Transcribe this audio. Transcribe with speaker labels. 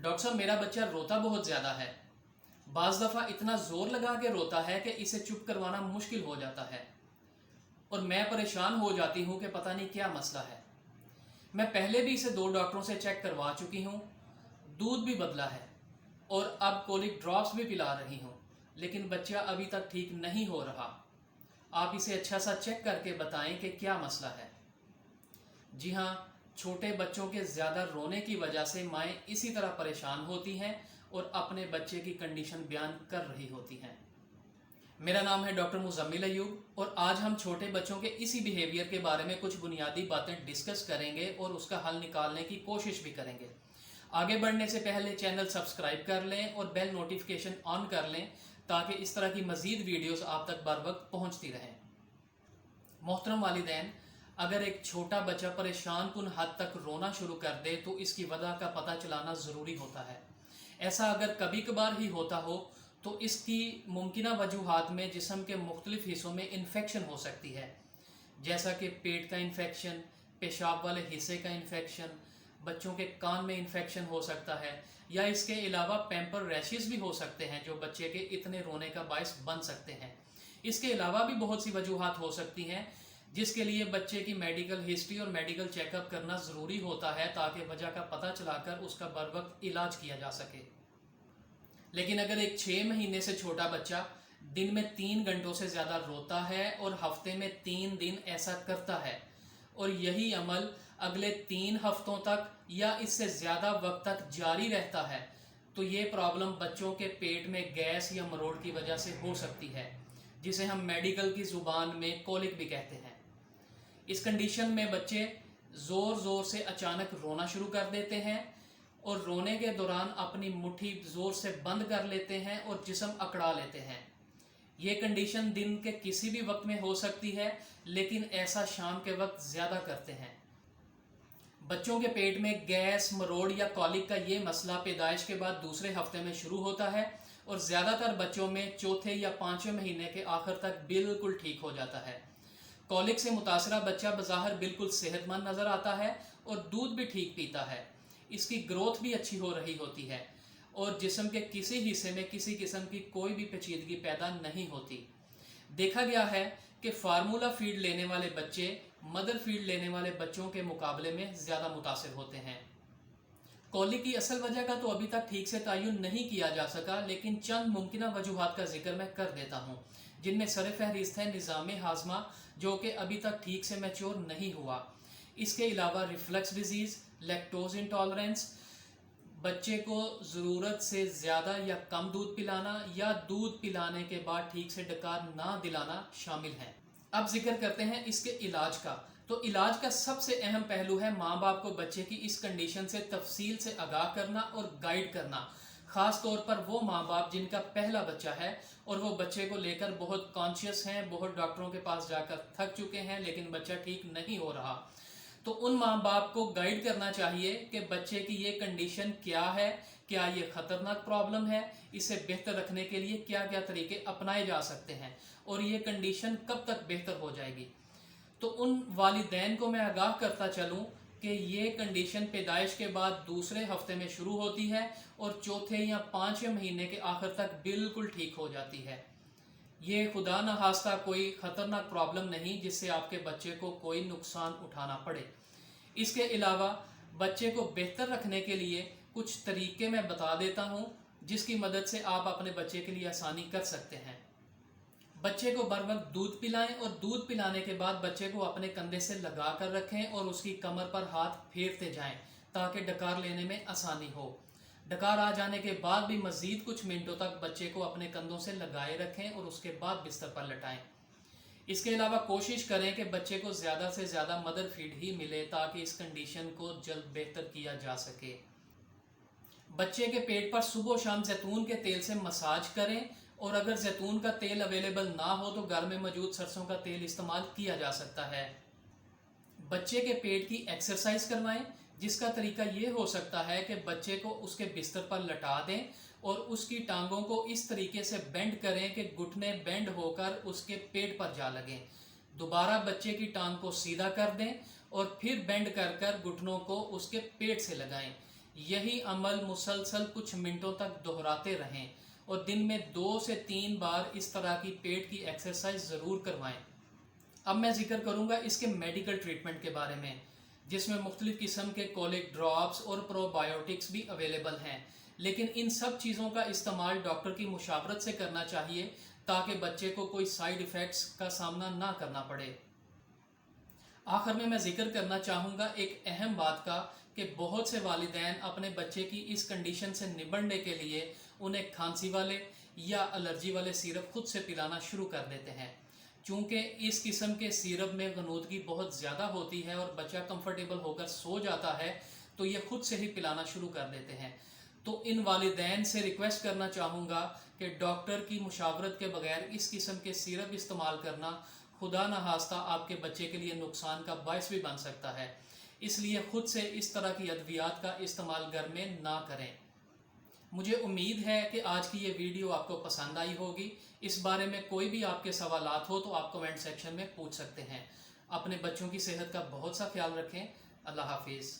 Speaker 1: Doctor साहब, मेरा बच्चा रोता बहुत ज़्यादा है। बाज़ दफ़ा इतना ज़ोर लगा के रोता है कि इसे चुप करवाना मुश्किल हो जाता है और मैं परेशान हो जाती हूँ कि पता नहीं क्या मसला है। मैं पहले भी इसे 2 डॉक्टरों से चेक करवा चुकी हूँ, दूध भी बदला है और अब कोलिक ड्रॉप्स भी पिला रही हूँ, लेकिन बच्चा अभी तक ठीक नहीं हो रहा। आप इसे अच्छा सा चेक करके बताएं कि क्या मसला है। जी हाँ, छोटे बच्चों के ज़्यादा रोने की वजह से माएँ इसी तरह परेशान होती हैं और अपने बच्चे की कंडीशन बयान कर रही होती हैं। मेरा नाम है डॉक्टर मुज़म्मिल अयूब और आज हम छोटे बच्चों के इसी बिहेवियर के बारे में कुछ बुनियादी बातें डिस्कस करेंगे और उसका हल निकालने की कोशिश भी करेंगे। आगे बढ़ने से पहले चैनल सब्सक्राइब कर लें और बेल नोटिफिकेशन ऑन कर लें ताकि इस तरह की मज़ीद वीडियोस आप तक बर वक्त पहुँचती रहें। मोहतरम वालिदैन, अगर एक छोटा बच्चा परेशान कुन हद तक रोना शुरू कर दे तो इसकी वजह का पता चलाना ज़रूरी होता है। ऐसा अगर कभी कभार ही होता हो तो इसकी मुमकिना वजूहात में जिस्म के मुख्तलिफ हिस्सों में इन्फेक्शन हो सकती है, जैसा कि पेट का इन्फेक्शन, पेशाब वाले हिस्से का इन्फेक्शन, बच्चों के कान में इन्फेक्शन हो सकता है, या इसके अलावा पैम्पर रैशेस भी हो सकते हैं जो बच्चे के इतने रोने का बायस बन सकते हैं। इसके अलावा भी बहुत सी वजूहात हो सकती हैं जिसके लिए बच्चे की मेडिकल हिस्ट्री और मेडिकल चेकअप करना ज़रूरी होता है ताकि वजह का पता चलाकर उसका बर वक्त इलाज किया जा सके। लेकिन अगर एक 6 महीने से छोटा बच्चा दिन में 3 घंटों से ज़्यादा रोता है और हफ्ते में 3 दिन ऐसा करता है और यही अमल अगले 3 हफ्तों तक या इससे ज़्यादा वक्त तक जारी रहता है तो ये प्रॉब्लम बच्चों के पेट में गैस या मरोड़ की वजह से हो सकती है, जिसे हम मेडिकल की ज़ुबान में कोलिक भी कहते हैं। इस कंडीशन में बच्चे ज़ोर ज़ोर से अचानक रोना शुरू कर देते हैं और रोने के दौरान अपनी मुट्ठी ज़ोर से बंद कर लेते हैं और जिस्म अकड़ा लेते हैं। ये कंडीशन दिन के किसी भी वक्त में हो सकती है, लेकिन ऐसा शाम के वक्त ज़्यादा करते हैं। बच्चों के पेट में गैस, मरोड़ या कॉलिक का ये मसला पैदाइश के बाद दूसरे हफ्ते में शुरू होता है और ज़्यादातर बच्चों में चौथे या 5वें महीने के आखिर तक बिल्कुल ठीक हो जाता है। कॉलिक से मुतासरा बच्चा बज़ाहिर बिल्कुल सेहतमंद नज़र आता है और दूध भी ठीक पीता है। इसकी ग्रोथ भी अच्छी हो रही होती है और जिस्म के किसी हिस्से में किसी किस्म की कोई भी पेचीदगी पैदा नहीं होती। देखा गया है कि फार्मूला फीड लेने वाले बच्चे मदर फीड लेने वाले बच्चों के मुकाबले में ज़्यादा मुतासिर होते हैं। कॉलिक की असल वजह का तो अभी तक ठीक से तयन नहीं किया जा सका, लेकिन चंद मुमकिन वजूहात का जिक्र मैं कर देता हूँ, जिनमें सरफहरिस्त है निज़ाम हाजमा, जो कि अभी तक ठीक से मैच्योर नहीं हुआ। इसके अलावा रिफ्लक्स डिजीज़, लैक्टोज इंटॉलरेंस, बच्चे को ज़रूरत से ज़्यादा या कम दूध पिलाना या दूध पिलाने के बाद ठीक से डकार ना दिलाना शामिल है। अब जिक्र करते हैं इसके इलाज का। तो इलाज का सबसे अहम पहलू है माँ बाप को बच्चे की इस कंडीशन से तफसील से आगाह करना और गाइड करना, ख़ास तौर पर वो माँ बाप जिनका पहला बच्चा है और वो बच्चे को लेकर बहुत कॉन्शियस हैं, बहुत डॉक्टरों के पास जाकर थक चुके हैं, लेकिन बच्चा ठीक नहीं हो रहा। तो उन माँ बाप को गाइड करना चाहिए कि बच्चे की ये कंडीशन क्या है, क्या ये ख़तरनाक प्रॉब्लम है, इसे बेहतर रखने के लिए क्या क्या तरीके अपनाए जा सकते हैं और ये कंडीशन कब तक बेहतर हो जाएगी। तो उन वालिदैन को मैं आगाह करता चलूँ कि ये कंडीशन पैदाइश के बाद दूसरे हफ्ते में शुरू होती है और चौथे या 5वें महीने के आखिर तक बिल्कुल ठीक हो जाती है। ये खुदा न खास्ता कोई ख़तरनाक प्रॉब्लम नहीं जिससे आपके बच्चे को कोई नुकसान उठाना पड़े। इसके अलावा बच्चे को बेहतर रखने के लिए कुछ तरीके मैं बता देता हूँ जिसकी मदद से आप अपने बच्चे के लिए आसानी कर सकते हैं। बच्चे को बर वक्त दूध पिलाएं और दूध पिलाने के बाद बच्चे को अपने कंधे से लगा कर रखें और उसकी कमर पर हाथ फेरते जाएं ताकि डकार लेने में आसानी हो। डकार आ जाने के बाद भी मज़ीद कुछ मिनटों तक बच्चे को अपने कंधों से लगाए रखें और उसके बाद बिस्तर पर लटाएं। इसके अलावा कोशिश करें कि बच्चे को ज़्यादा से ज़्यादा मदर फीड ही मिले ताकि इस कंडीशन को जल्द बेहतर किया जा सके। बच्चे के पेट पर सुबह शाम जैतून के तेल से मसाज करें और अगर जैतून का तेल अवेलेबल ना हो तो घर में मौजूद सरसों का तेल इस्तेमाल किया जा सकता है। बच्चे के पेट की एक्सरसाइज करवाएं, जिसका तरीका ये हो सकता है कि बच्चे को उसके बिस्तर पर लटा दें और उसकी टांगों को इस तरीके से बेंड करें कि घुटने बेंड होकर उसके पेट पर जा लगें। दोबारा बच्चे की टांग को सीधा कर दें और फिर बेंड कर कर घुटनों को उसके पेट से लगाएं। यही अमल मुसलसल कुछ मिनटों तक दोहराते रहें और दिन में 2 से 3 बार इस तरह की पेट की एक्सरसाइज ज़रूर करवाएं। अब मैं जिक्र करूंगा इसके मेडिकल ट्रीटमेंट के बारे में, जिसमें मुख्तलिफ़ किस्म के कोलिक ड्रॉप्स और प्रोबायोटिक्स भी अवेलेबल हैं। लेकिन इन सब चीज़ों का इस्तेमाल डॉक्टर की मुशावरत से करना चाहिए ताकि बच्चे को कोई साइड इफ़ेक्ट्स का सामना ना करना पड़े। आखिर में मैं जिक्र करना चाहूँगा एक अहम बात का कि बहुत से वालिदैन अपने बच्चे की इस कंडीशन से निपटने के लिए उन्हें खांसी वाले या एलर्जी वाले सिरप खुद से पिलाना शुरू कर देते हैं। चूँकि इस किस्म के सिरप में गनूदगी बहुत ज़्यादा होती है और बच्चा कंफर्टेबल होकर सो जाता है, तो ये खुद से ही पिलाना शुरू कर देते हैं। तो इन वालिदैन से रिक्वेस्ट करना चाहूँगा कि डॉक्टर की मुशावरत के बगैर इस किस्म के सिरप इस्तेमाल करना खुदा न खास्ता आपके बच्चे के लिए नुकसान का बायस भी बन सकता है। इसलिए खुद से इस तरह की अद्वियात का इस्तेमाल घर में ना करें। मुझे उम्मीद है कि आज की ये वीडियो आपको पसंद आई होगी। इस बारे में कोई भी आपके सवालात हो तो आप कमेंट सेक्शन में पूछ सकते हैं। अपने बच्चों की सेहत का बहुत सा ख्याल रखें। अल्लाह हाफिज़।